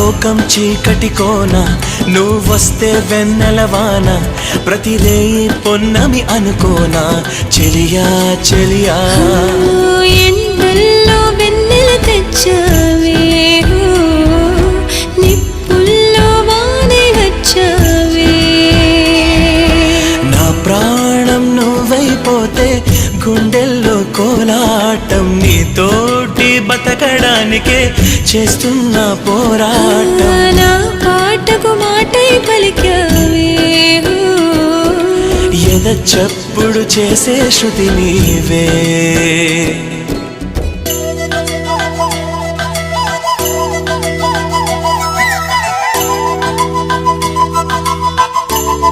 లోకం చీకటి కోన నువ్వొస్తే వెన్నెలవాన ప్రతిరేయి పొన్నమి అనుకోనా చెలియా చెలియా ఎండల్లో వెన్నెల తెచ్చావే నిప్పుల్లో వానే వచ్చావే నా ప్రాణం నువ్వైపోతే గుండెల్లో కోలాటం నీతోటి బతకడానికే చేస్తున్న పోరాటం నా పాటకు మాటై పలికావే ఎద చప్పుడు చేసే శృతి నీవే